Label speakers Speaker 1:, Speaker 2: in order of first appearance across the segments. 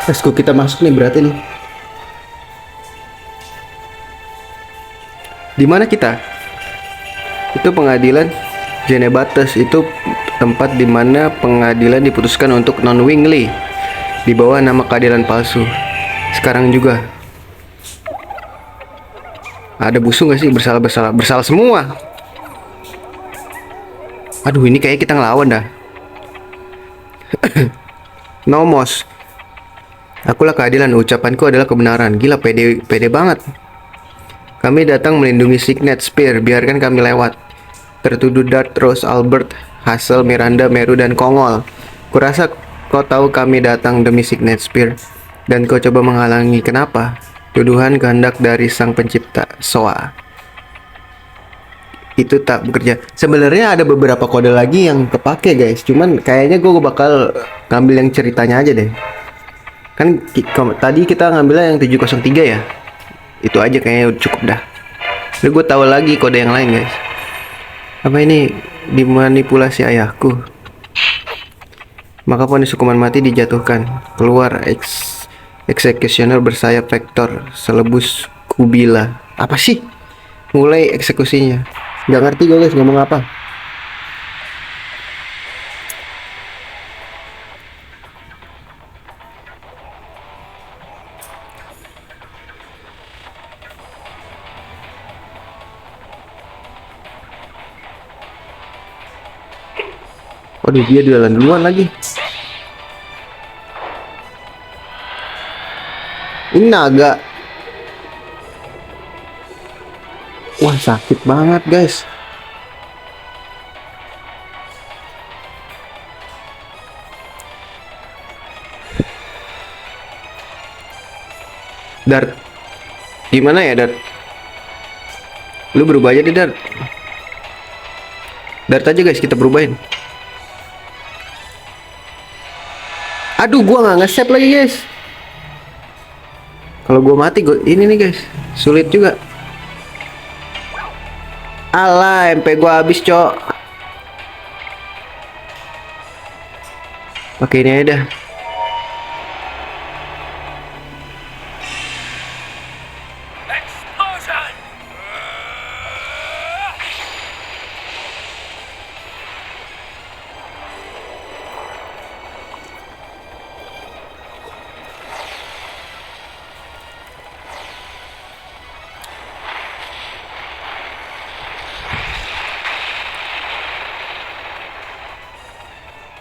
Speaker 1: Let's go, kita masuk nih berarti nih. Di mana kita? Itu pengadilan Jenebates, itu tempat di mana pengadilan diputuskan untuk non-wingly di bawah nama keadilan palsu. Sekarang juga ada busu nggak sih? Bersalah semua. Aduh, ini kayak kita ngelawan dah. Nomos, akulah keadilan, ucapanku adalah kebenaran. Gila, pede banget. Kami datang melindungi Signet Spear, biarkan kami lewat. Tertuduh Dart, Rose, Albert, Hazel, Miranda, Meru, dan Kongol. Kurasa kau tahu kami datang demi Signet Spear, dan kau coba menghalangi. Kenapa? Tuduhan kehendak dari sang pencipta, Soa. Itu tak bekerja. Sebenarnya ada beberapa kode lagi yang kepake guys, cuman kayaknya gue bakal ngambil yang ceritanya aja deh. Kan tadi kita ngambilnya yang 703 ya. Itu aja kayaknya udah cukup dah. Lalu gue tahu lagi kode yang lain guys. Apa ini? Dimanipulasi ayahku. Maka vonis hukuman mati dijatuhkan. Keluar eksekusioner bersayap vektor selebus kubila. Apa sih? Mulai eksekusinya. Nggak ngerti gue guys ngomong apa. Waduh, dia jalan duluan lagi. Ini naga. Wah, sakit banget guys. Dart, gimana ya Dart? Lu berubah aja deh Dart. Dart aja guys, kita berubahin. Aduh, gua nggak nge-save lagi guys. Kalau gua mati, ini nih guys, sulit juga. Alah, MP gua habis cok. Pakai ini aja dah.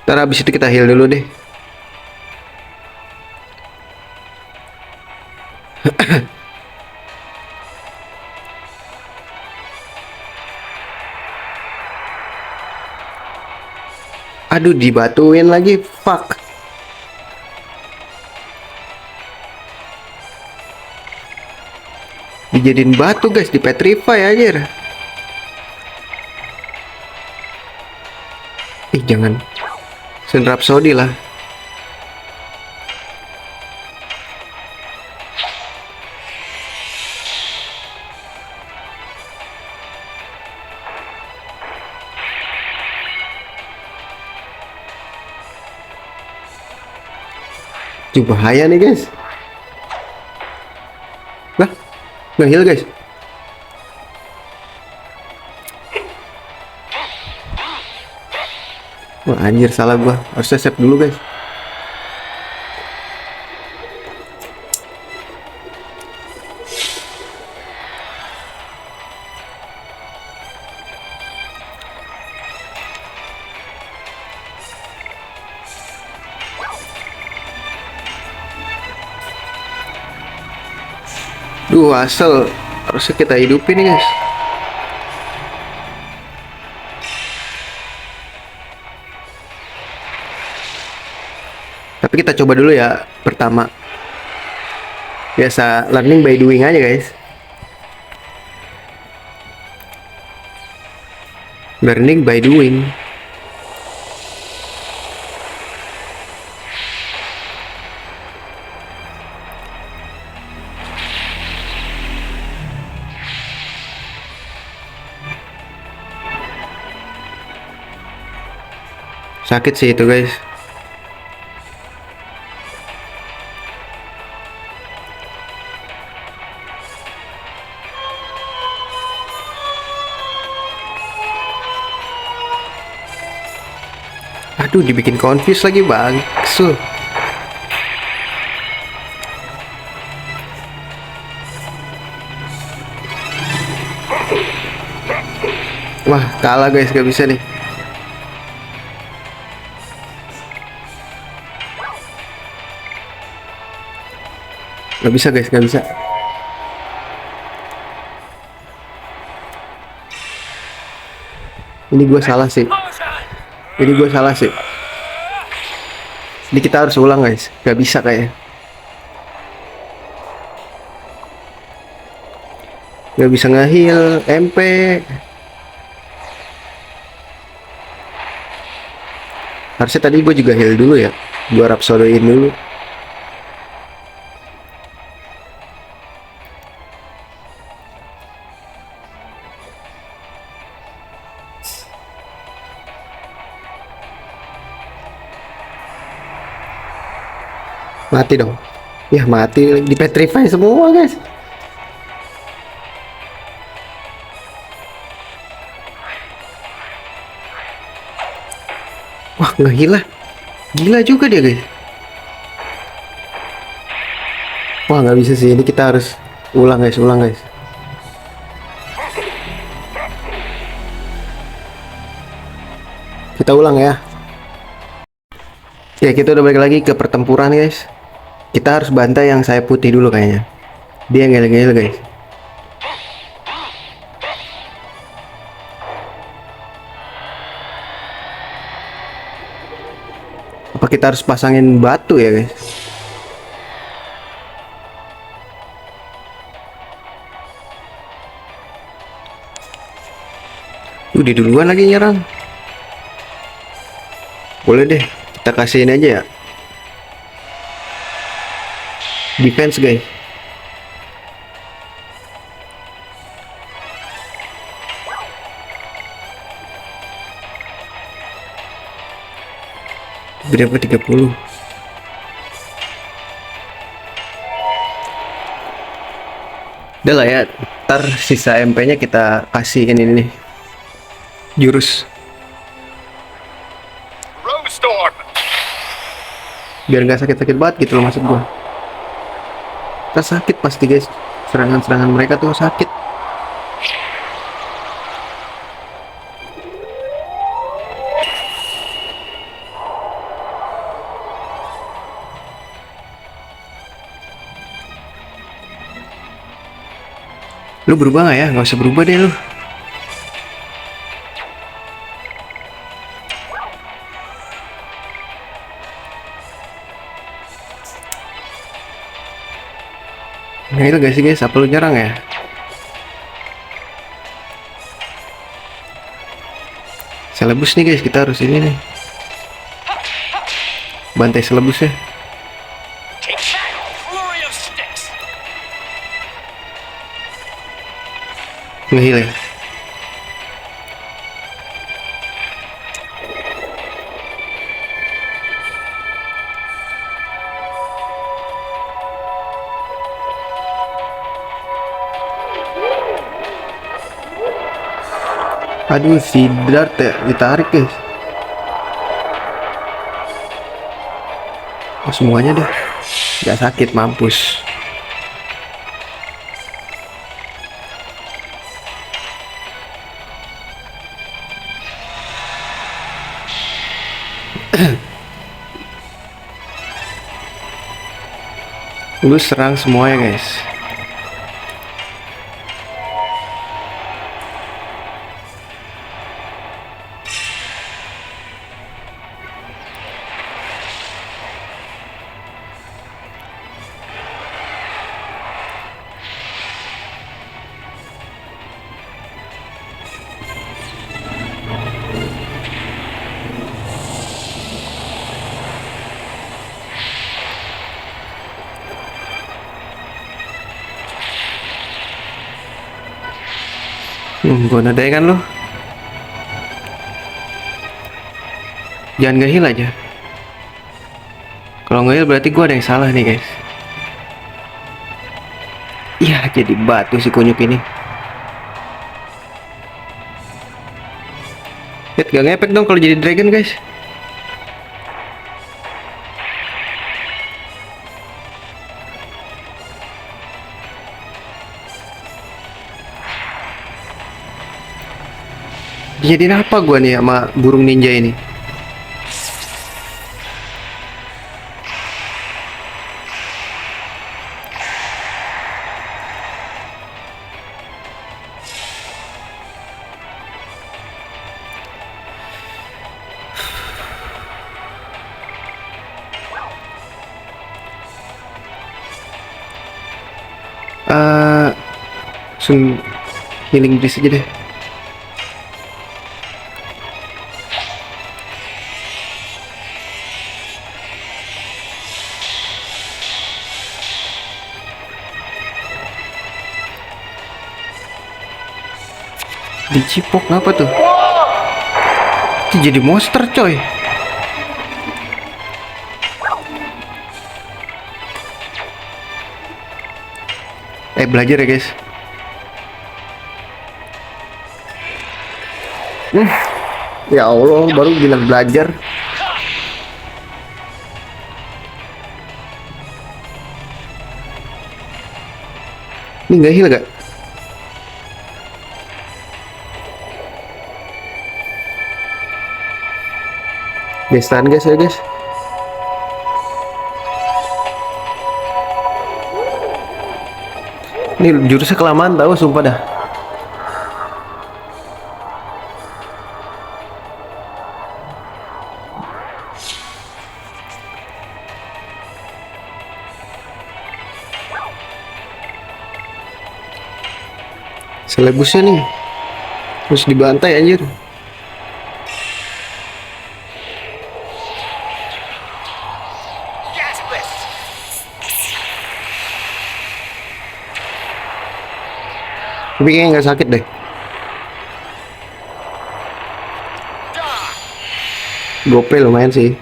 Speaker 1: Ntar habis itu kita heal dulu deh. Aduh, dibatuin lagi. Fuck. Dijadiin batu guys, di petrify aja. Jangan. Sen Rhapsody lah. Itu bahaya nih guys. Lah, nggak heal guys. Wah anjir, salah gua. Harusnya save dulu guys. Duh, asal harusnya kita hidupin nih guys. Tapi kita coba dulu ya pertama. Biasa learning by doing aja guys. Learning by doing. Sakit sih itu guys. Aduh, dibikin confuse lagi bang. Wah, kalah guys, gak bisa nih. Gak bisa guys, gak bisa. Ini gue salah sih. Ini gue salah sih. Ini kita harus ulang guys. Gak bisa kayaknya. Gak bisa nge-heal MP. Harusnya tadi gue juga heal dulu ya. Gue rapsodoin dulu. Mati dong. Ya mati, di petrify semua guys. Wah, nggak gila. Gila juga dia guys. Wah, nggak bisa sih. Ini kita harus ulang guys, ulang guys. Kita ulang ya. Ya, kita udah balik lagi ke pertempuran guys. Kita harus bantai yang saya putih dulu kayaknya. Dia ngel-ngel guys. Apa kita harus pasangin batu ya guys? Udah duluan lagi nyerang. Boleh deh, kita kasihin aja ya. Defense guys. Berapa 30? Udah lah ya, ntar sisa MP-nya kita kasihin ini nih. Jurus. Biar nggak sakit-sakit banget gitu loh maksud gua. Kita sakit pasti guys. Serangan-serangan mereka tuh sakit. Lu berubah nggak ya? Nggak usah berubah deh lu. Nah itu guys, apa lu nyerang ya? Selebus nih guys, kita harus ini nih. Bantai selebus ya. Ngehil ya. Aduh, si Dart ya ditarik guys. Oh, semuanya deh. Gak sakit, mampus. Lu serang semuanya guys. Gua nadain kan lo. Jangan ngehil aja. Kalau ngehil berarti gue ada yang salah nih guys. Iya, jadi batu si kunyuk ini. Lihat gak ngepek dong kalau jadi dragon guys. Jadiin apa gua nih sama burung ninja ini? Langsung healing breeze aja deh. Dicipok ngapa tuh? Itu jadi monster coy. Belajar ya guys. Ya Allah, baru bilang belajar. Ini nggak heal gak? Guys, tahan guys ya guys. Ini jurusnya kelamaan tahu, sumpah dah. Selebusnya nih terus dibantai anjir. Tapi kayaknya nggak sakit deh. Gope lumayan sih.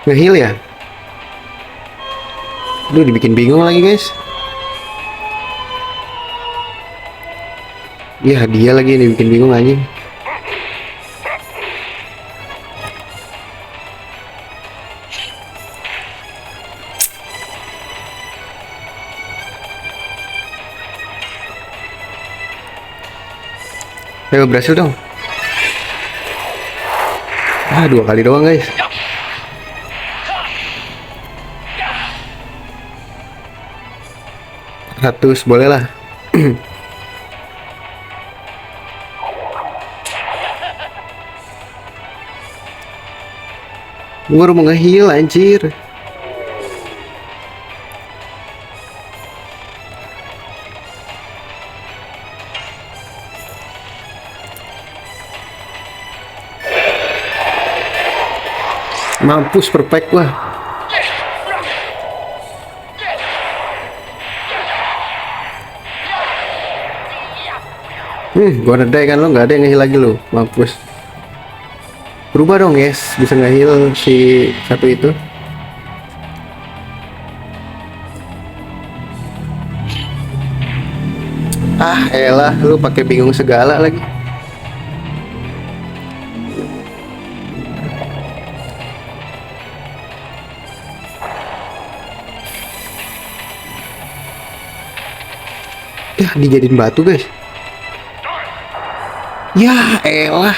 Speaker 1: Nge-heal ya? Aduh, dibikin bingung lagi guys. Ya dia lagi yang dibikin bingung anjing. Ayo berhasil dong. 2 kali doang guys. Ratus boleh lah. Gue baru mau nge-heal anjir. Mampus perfect gua. Gua nedai kan lo, nggak ada yang nge-heal lagi lo, mampus. Berubah dong guys, bisa nge-heal si satu itu. Elah, lu pakai bingung segala lagi. Ya, dijadiin batu guys. Ya elah.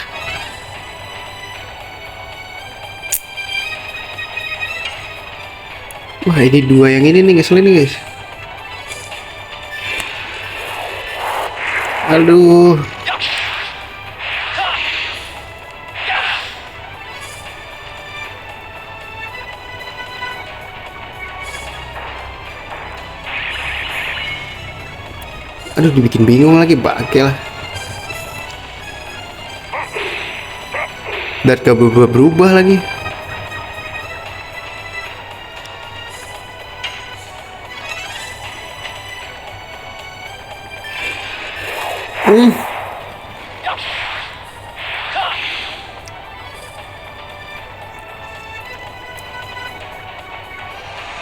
Speaker 1: Wah, ini 2 yang ini nih ngeselin nih guys. Aduh. Aduh, dibikin bingung lagi, bangke lah. Dan gak berubah lagi. Hmm.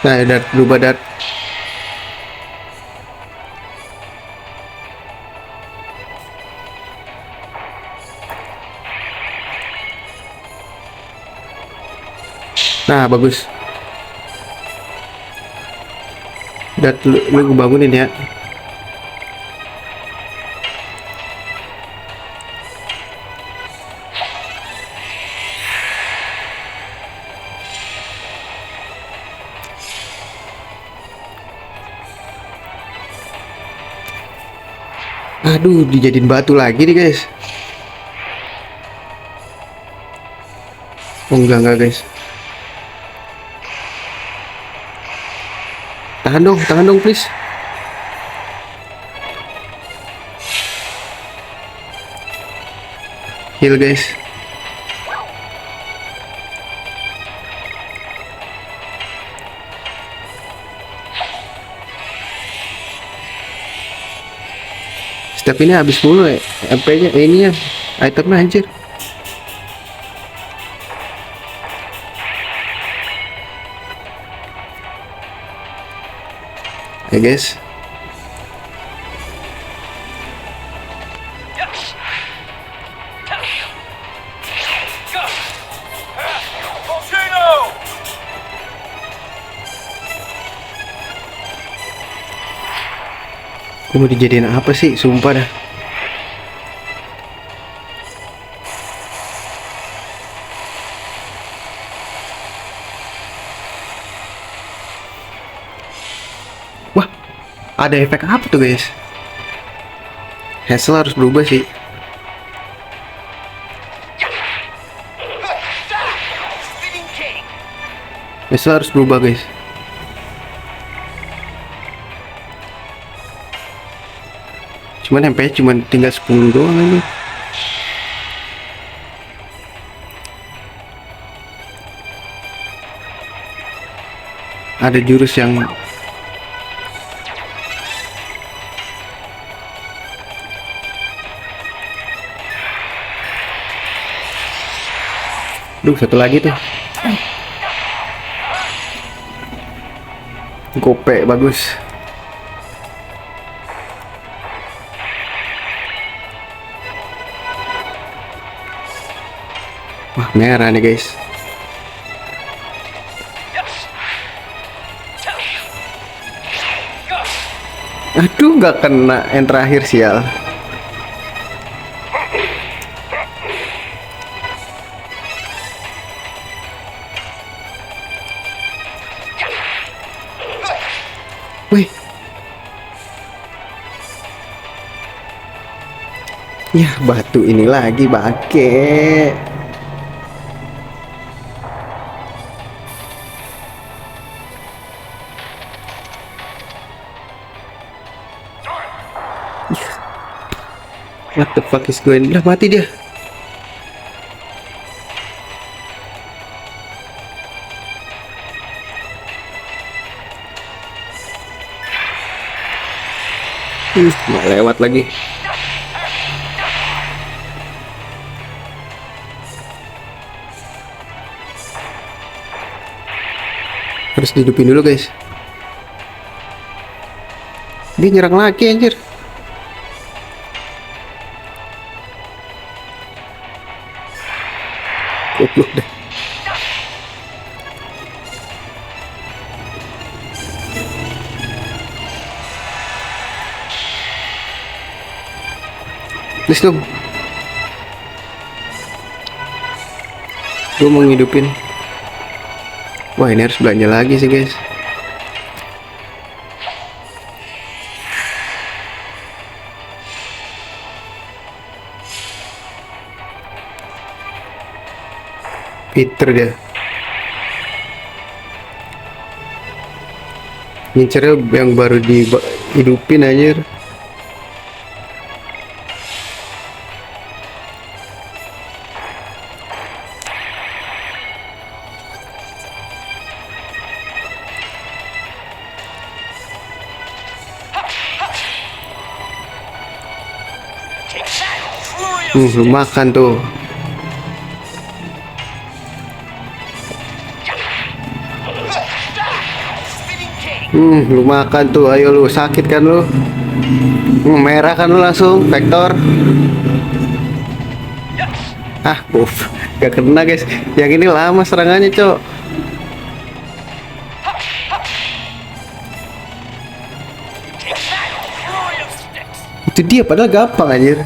Speaker 1: Nah, Dart, berubah Dart. Nah, bagus. Dart, lu bangunin ya. Aduh, dijadiin batu lagi nih guys. Oh enggak guys. Tahan dong please. Heal guys. Step ini habis mulu ya. MP-nya ini ya. Itemnya anjir. Ya guys. Aku mau dijadiin apa sih? Sumpah dah. Wah, ada efek apa tuh guys? Hazel harus berubah sih. Hazel harus berubah guys. Cuman MP cuman tinggal 10 doang ini. Ada jurus yang satu lagi tuh. Gope bagus. Wah, merah nih guys. Aduh, nggak kena yang terakhir sial. Wih. Ya, batu ini lagi bangke. What the fuck is going on? Lah mati dia. Nggak lewat lagi. Harus dihidupin dulu guys. Dia nyerang lagi anjir. Goblok deh. Please dong. Gue mau ngidupin. Wah, ini harus belanja lagi sih guys. Peter dia. Ngincernya yang baru dihidupin anjir. Lu makan tuh. Lu makan tuh. Ayo lu, sakit kan lu? Merah kan lu langsung, Vector. Gak kena guys. Yang ini lama serangannya, Cok. Itu dia padahal gampang anjir.